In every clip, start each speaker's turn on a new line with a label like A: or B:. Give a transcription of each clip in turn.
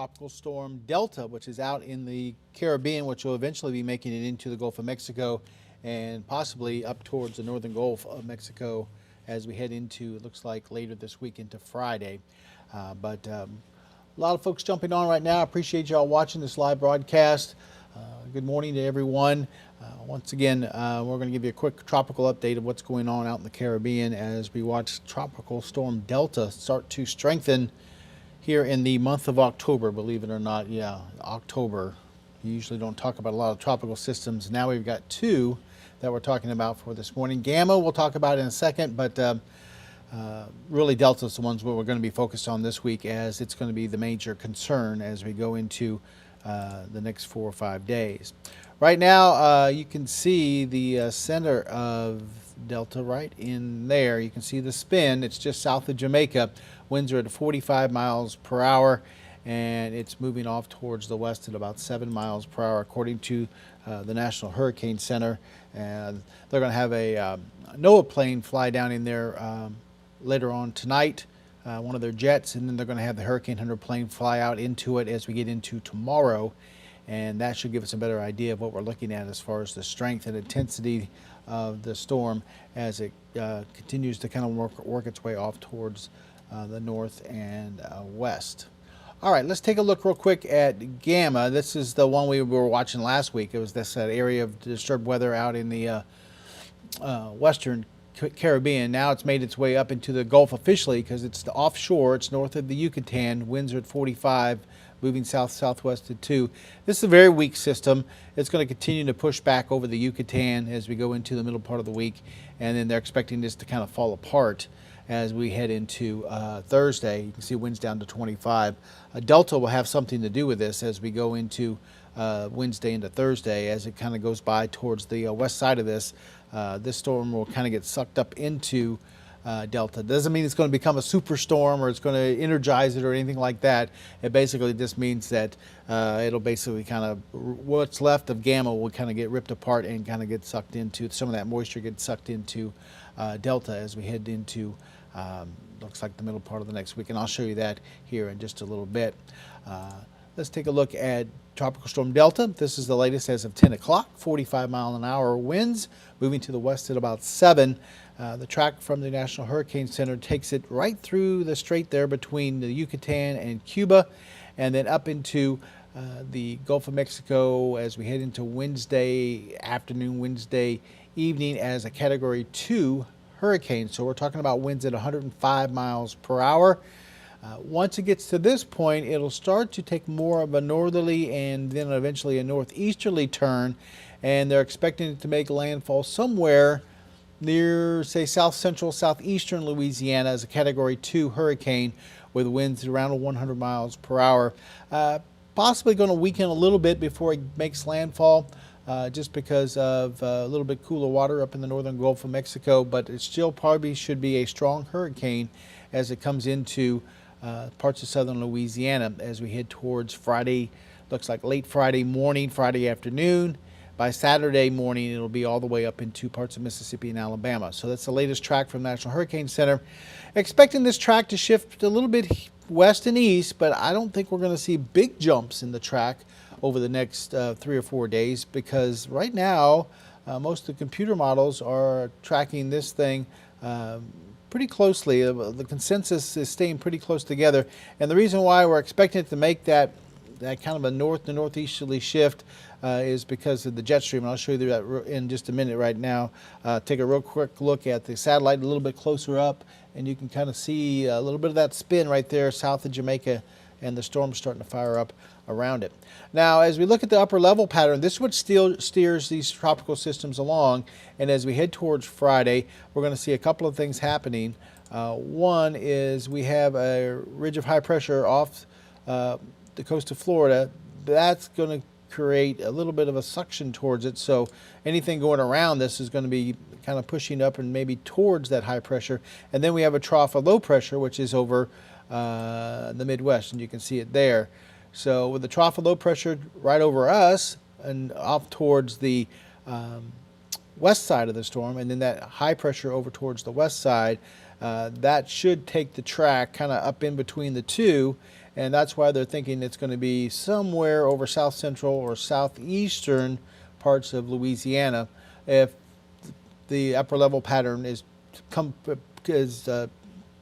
A: Tropical Storm Delta, which is out in the Caribbean, which will eventually be making it into the Gulf of Mexico and possibly up towards the northern Gulf of Mexico as we head into, it looks like, later this week into Friday. But a lot of folks jumping on right now. I appreciate y'all watching this live broadcast. Good morning to everyone. Once again, we're going to give you a quick tropical update of what's going on out in the Caribbean as we watch Tropical Storm Delta start to strengthen here in the month of October, believe it or not. Yeah, October. You usually don't talk about a lot of tropical systems. Now we've got two that we're talking about for this morning. Gamma we'll talk about in a second, but really Delta is the ones where we're going to be focused on this week, as it's going to be the major concern as we go into the next 4 or 5 days. Right now, you can see the center of Delta right in there. You can see the spin. It's just south of Jamaica. Winds are at 45 miles per hour, and it's moving off towards the west at about 7 miles per hour, according to the National Hurricane Center. And they're going to have a NOAA plane fly down in there later on tonight, one of their jets, and then they're going to have the Hurricane Hunter plane fly out into it as we get into tomorrow. And that should give us a better idea of what we're looking at as far as the strength and intensity of the storm as it continues to kind of work its way off towards the north and west. All right, let's take a look real quick at Gamma. This is the one we were watching last week. It was this area of disturbed weather out in the western Caribbean. Now it's made its way up into the Gulf officially because it's offshore. It's north of the Yucatan. Winds are at 45, moving south-southwest at 2. This is a very weak system. It's going to continue to push back over the Yucatan as we go into the middle part of the week, and then they're expecting this to kind of fall apart as we head into Thursday. You can see winds down to 25. Delta will have something to do with this as we go into Wednesday into Thursday, as it kind of goes by towards the west side of this. This storm will kind of get sucked up into Delta. Doesn't mean it's going to become a superstorm or it's going to energize it or anything like that. It basically just means that it'll basically kind of, what's left of Gamma will kind of get ripped apart and kind of get sucked into, some of that moisture gets sucked into Delta as we head into looks like the middle part of the next week, and I'll show you that here in just a little bit. Let's take a look at Tropical Storm Delta. This is the latest as of 10 o'clock, 45-mile-an-hour winds, moving to the west at about 7. The track from the National Hurricane Center takes it right through the strait there between the Yucatan and Cuba, and then up into the Gulf of Mexico as we head into Wednesday afternoon, Wednesday evening as a Category 2 hurricane. So we're talking about winds at 105 miles per hour. Once it gets to this point, it'll start to take more of a northerly and then eventually a northeasterly turn, and they're expecting it to make landfall somewhere near, say, south central, southeastern Louisiana as a Category 2 hurricane with winds around 100 miles per hour. Possibly going to weaken a little bit before it makes landfall, just because of a little bit cooler water up in the northern Gulf of Mexico, but it still probably should be a strong hurricane as it comes into parts of southern Louisiana as we head towards Friday. Looks like late Friday morning, Friday afternoon. By Saturday morning, it'll be all the way up into parts of Mississippi and Alabama. So that's the latest track from National Hurricane Center. Expecting this track to shift a little bit west and east, but I don't think we're going to see big jumps in the track over the next 3 or 4 days, because right now most of the computer models are tracking this thing pretty closely. The consensus is staying pretty close together, and the reason why we're expecting it to make that kind of a north to northeasterly shift is because of the jet stream. And I'll show you that in just a minute right now. Take a real quick look at the satellite a little bit closer up, and you can kind of see a little bit of that spin right there south of Jamaica, and the storm's starting to fire up around it. Now, as we look at the upper level pattern, this is what steers these tropical systems along, and as we head towards Friday, we're going to see a couple of things happening. One is we have a ridge of high pressure off the coast of Florida. That's going to create a little bit of a suction towards it, so anything going around this is going to be kind of pushing up and maybe towards that high pressure. And then we have a trough of low pressure, which is over the Midwest, and you can see it there. So with the trough of low pressure right over us and off towards the west side of the storm, and then that high pressure over towards the west side, that should take the track kind of up in between the two and that's why they're thinking it's going to be somewhere over south central or southeastern parts of Louisiana if the upper level pattern is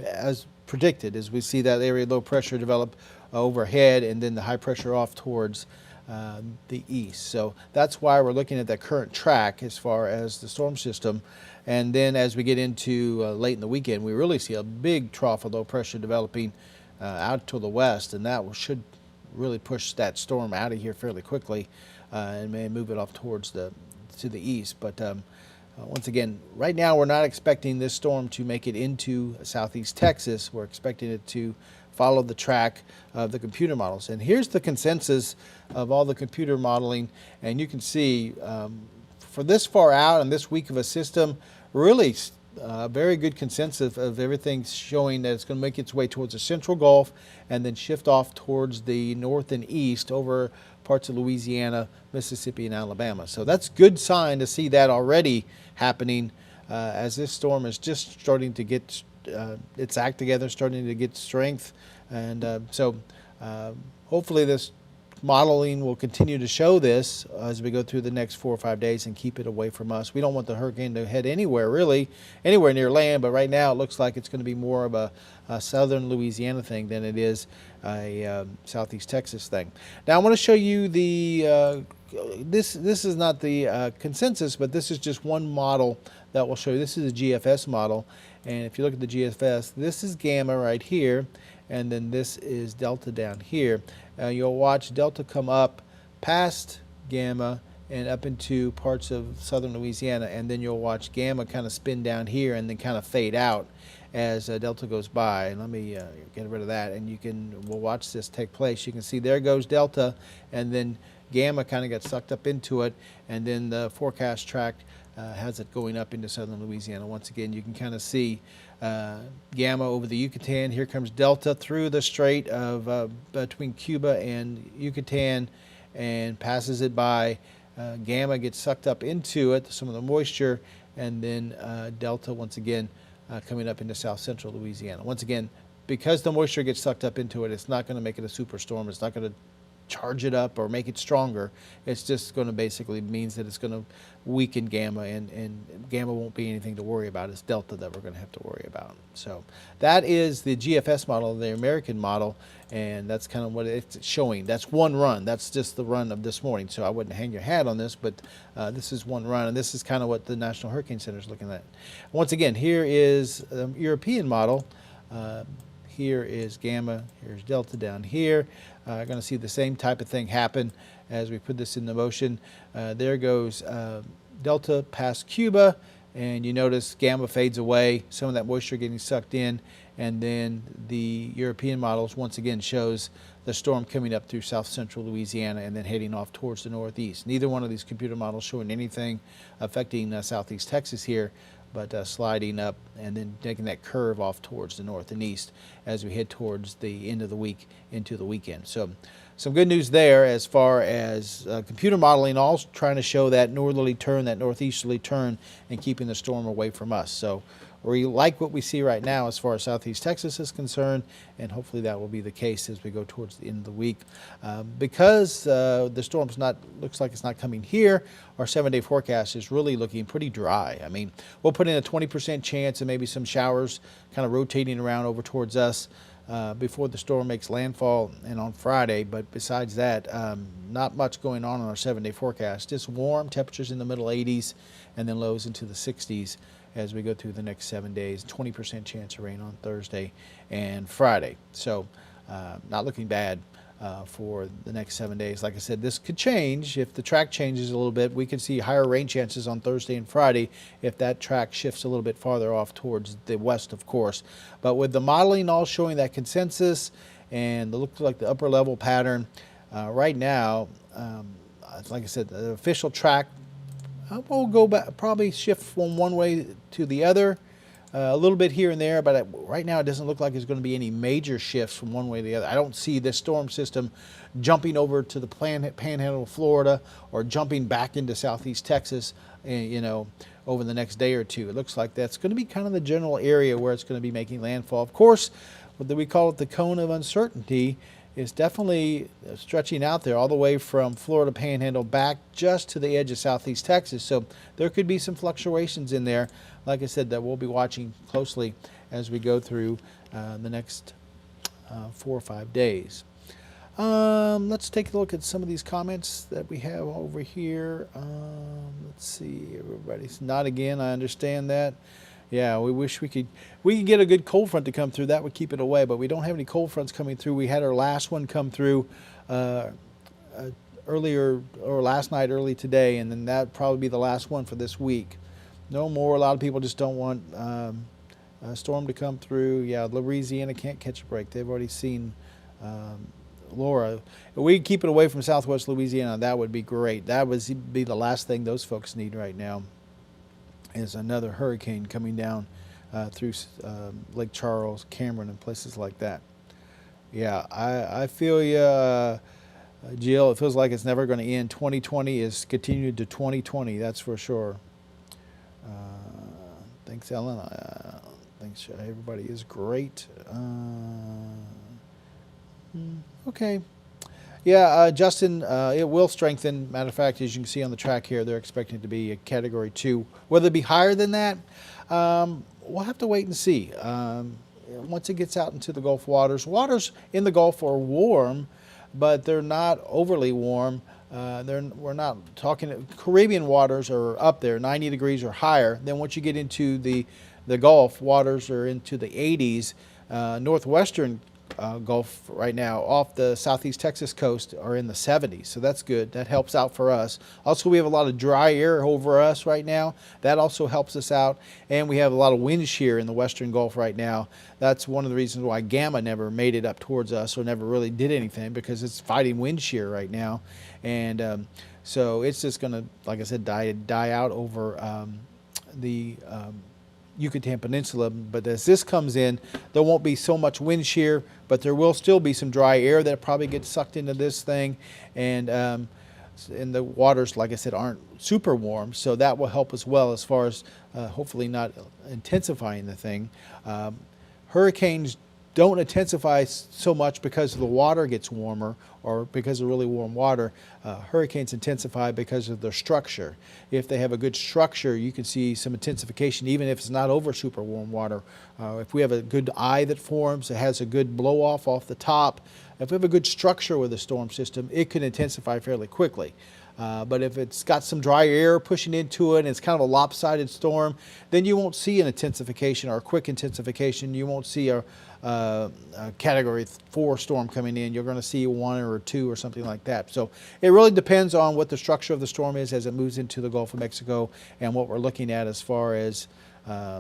A: as predicted, as we see that area low pressure develop overhead and then the high pressure off towards the east. So that's why we're looking at that current track as far as the storm system. And then as we get into late in the weekend, we really see a big trough of low pressure developing out to the west, and that should really push that storm out of here fairly quickly and may move it off towards to the east. But once again, right now we're not expecting this storm to make it into southeast Texas. We're expecting it to follow the track of the computer models. And here's the consensus of all the computer modeling. And you can see for this far out and this weak of a system, really very good consensus of everything showing that it's going to make its way towards the central Gulf and then shift off towards the north and east over parts of Louisiana, Mississippi, and Alabama. So that's good sign to see that already happening as this storm is just starting to get its act together, starting to get strength. And so hopefully this modeling will continue to show this as we go through the next 4 or 5 days and keep it away from us. We don't want the hurricane to head anywhere near land, but right now it looks like it's going to be more of a southern Louisiana thing than it is a southeast Texas thing. Now I want to show you the this is not the consensus, but this is just one model that will show you. This is a GFS model, and if you look at the GFS, this is gamma right here, and then this is delta down here. You'll watch delta come up past gamma and up into parts of southern Louisiana, and then you'll watch gamma kind of spin down here and then kind of fade out as delta goes by. And let me get rid of that, and we'll watch this take place. You can see there goes delta, and then gamma kind of got sucked up into it, and then the forecast track has it going up into southern Louisiana. Once again, you can kind of see gamma over the Yucatan. Here comes delta through the strait of between Cuba and Yucatan and passes it by. Gamma gets sucked up into it, some of the moisture, and then delta once again coming up into south central Louisiana. Once again, because the moisture gets sucked up into it, it's not going to make it a superstorm. It's not going to charge it up or make it stronger. It's just going to basically means that it's going to weaken gamma, and gamma won't be anything to worry about. It's delta that we're going to have to worry about. So that is the GFS model, the American model, and that's kind of what it's showing. That's one run. That's just the run of this morning. So I wouldn't hang your hat on this, but this is one run, and this is kind of what the National Hurricane Center is looking at. Once again, here is the European model. Here is gamma, here's delta down here. Going to see the same type of thing happen as we put this into motion. There goes delta past Cuba, and you notice gamma fades away, some of that moisture getting sucked in, and then the European models once again shows the storm coming up through south central Louisiana and then heading off towards the northeast. Neither one of these computer models showing anything affecting southeast Texas here, but sliding up and then taking that curve off towards the north and east as we head towards the end of the week into the weekend. So some good news there as far as computer modeling, all trying to show that northerly turn, that northeasterly turn, and keeping the storm away from us. So we like what we see right now as far as southeast Texas is concerned, and hopefully that will be the case as we go towards the end of the week. Because the storm's looks like it's not coming here, our 7-day forecast is really looking pretty dry. I mean, we'll put in a 20% chance and maybe some showers kind of rotating around over towards us before the storm makes landfall and on Friday, but besides that, not much going on our 7-day forecast. Just warm temperatures in the middle 80s and then lows into the 60s as we go through the next 7 days. 20% chance of rain on Thursday and Friday. So not looking bad for the next 7 days. Like I said, this could change if the track changes a little bit. We could see higher rain chances on Thursday and Friday if that track shifts a little bit farther off towards the west, of course. But with the modeling all showing that consensus and it looks like the upper level pattern right now, like I said, the official track will go back, probably shift from one way to the other a little bit here and there, but right now it doesn't look like there's going to be any major shifts from one way to the other. I don't see this storm system jumping over to the panhandle of Florida or jumping back into southeast Texas, over the next day or two. It looks like that's going to be kind of the general area where it's going to be making landfall. Of course, we call it the cone of uncertainty, is definitely stretching out there all the way from Florida Panhandle back just to the edge of southeast Texas. So there could be some fluctuations in there, like I said, that we'll be watching closely as we go through the next 4 or 5 days. Let's take a look at some of these comments that we have over here. Let's see, everybody's not again. I understand that. Yeah, we wish we could get a good cold front to come through. That would keep it away, but we don't have any cold fronts coming through. We had our last one come through earlier, or last night, early today, and then that probably be the last one for this week. No more. A lot of people just don't want a storm to come through. Yeah, Louisiana can't catch a break. They've already seen Laura. If we keep it away from southwest Louisiana, that would be great. That would be the last thing those folks need right now, is another hurricane coming down through Lake Charles, Cameron, and places like that. Yeah, I feel you, Jill. It feels like it's never going to end. 2020 is continued to 2020, that's for sure. Thanks, Ellen. Thanks, everybody is great. Okay. Yeah, Justin, it will strengthen. Matter of fact, as you can see on the track here, they're expecting it to be a Category 2. Whether it be higher than that, we'll have to wait and see. Once it gets out into the Gulf waters in the Gulf are warm, but they're not overly warm. We're not talking, Caribbean waters are up there, 90 degrees or higher. Then once you get into the Gulf, waters are into the 80s. Northwestern Gulf right now off the southeast Texas coast are in the 70s, so that's good. That helps out for us. Also, we have a lot of dry air over us right now. That also helps us out, and we have a lot of wind shear in the western Gulf right now. That's one of the reasons why Gamma never made it up towards us or never really did anything, because it's fighting wind shear right now, and so it's just going to, like I said, die out over the Yucatan Peninsula. But as this comes in, there won't be so much wind shear, but there will still be some dry air that probably gets sucked into this thing, and the waters, like I said, aren't super warm, so that will help as well as far as hopefully not intensifying the thing. Hurricanes don't intensify so much because the water gets warmer or because of really warm water. Hurricanes intensify because of their structure. If they have a good structure, you can see some intensification even if it's not over super warm water. If we have a good eye that forms, it has a good blow off the top. If we have a good structure with a storm system, it can intensify fairly quickly. But if it's got some dry air pushing into it and it's kind of a lopsided storm, then you won't see an intensification or a quick intensification. You won't see a Category 4 storm coming in. You're going to see 1 or 2 or something like that. So it really depends on what the structure of the storm is as it moves into the Gulf of Mexico and what we're looking at as far as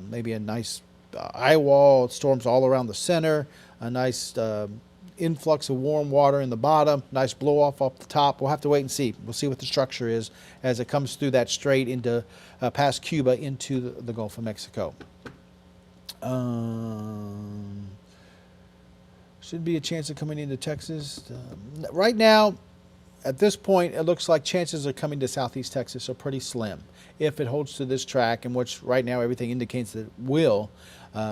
A: maybe a nice eye wall, storms all around the center, a nice influx of warm water in the bottom, nice blow off the top. We'll have to wait and see. We'll see what the structure is as it comes through that strait into past Cuba into the Gulf of Mexico. Should be a chance of coming into Texas. Right now, at this point, it looks like chances of coming to southeast Texas are pretty slim if it holds to this track, and which right now everything indicates that it will.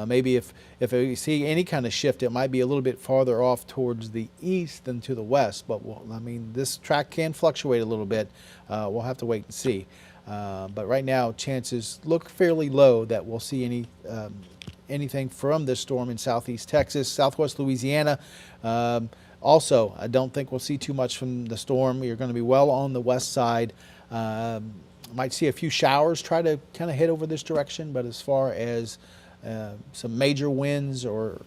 A: Maybe if we see any kind of shift, it might be a little bit farther off towards the east than to the west. But I mean, this track can fluctuate a little bit. We'll have to wait and see. But right now, chances look fairly low that we'll see anything from this storm in southeast Texas, southwest Louisiana. Also, I don't think we'll see too much from the storm. You're going to be well on the west side. Might see a few showers try to kind of head over this direction, but as far as some major winds or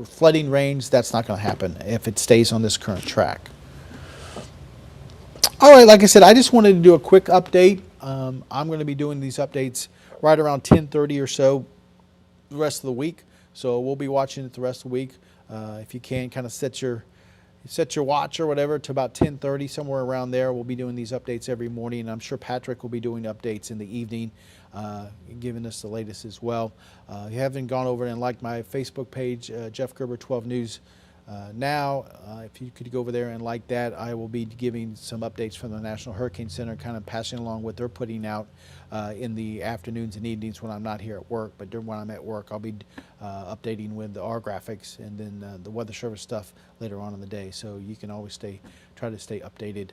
A: flooding rains, that's not going to happen if it stays on this current track. All right, like I said, I just wanted to do a quick update. I'm going to be doing these updates right around 10:30 or so the rest of the week. So we'll be watching it the rest of the week. If you can, kind of set your watch or whatever to about 10:30, somewhere around there. We'll be doing these updates every morning, and I'm sure Patrick will be doing updates in the evening, giving us the latest as well. If you haven't gone over and liked my Facebook page, Jeff Gerber 12 News now. If you could go over there and like that, I will be giving some updates from the National Hurricane Center, kind of passing along what they're putting out in the afternoons and evenings when I'm not here at work. But during when I'm at work, I'll be updating with our graphics and then the Weather Service stuff later on in the day. So you can always try to stay updated.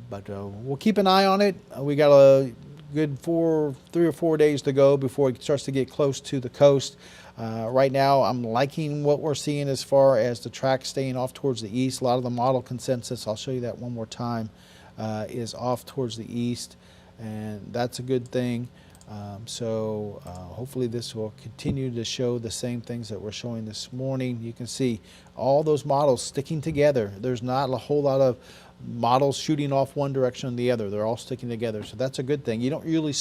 A: But we'll keep an eye on it. We got a good 3 or 4 days to go before it starts to get close to the coast. Right now, I'm liking what we're seeing as far as the track staying off towards the east. A lot of the model consensus, I'll show you that one more time, is off towards the east, and that's a good thing. So hopefully this will continue to show the same things that we're showing this morning. You can see all those models sticking together. There's not a whole lot of models shooting off one direction or the other. They're all sticking together, so that's a good thing. You don't usually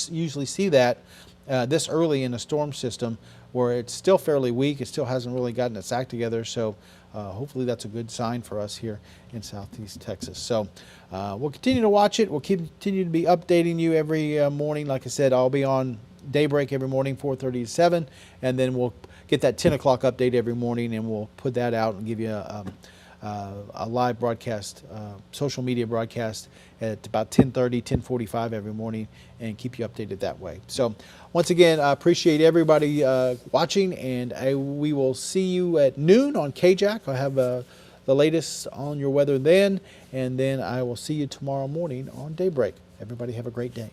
A: see that this early in the storm system, where it's still fairly weak. It still hasn't really gotten its act together, so hopefully that's a good sign for us here in Southeast Texas. So we'll continue to watch it. We'll continue to be updating you every morning. Like I said, I'll be on Daybreak every morning, 4:30 to 7, and then we'll get that 10 o'clock update every morning, and we'll put that out and give you a live broadcast, social media broadcast at about 10:30, 10:45 every morning, and keep you updated that way. So once again, I appreciate everybody watching, and we will see you at noon on KJAC. I'll have the latest on your weather then, and then I will see you tomorrow morning on Daybreak. Everybody have a great day.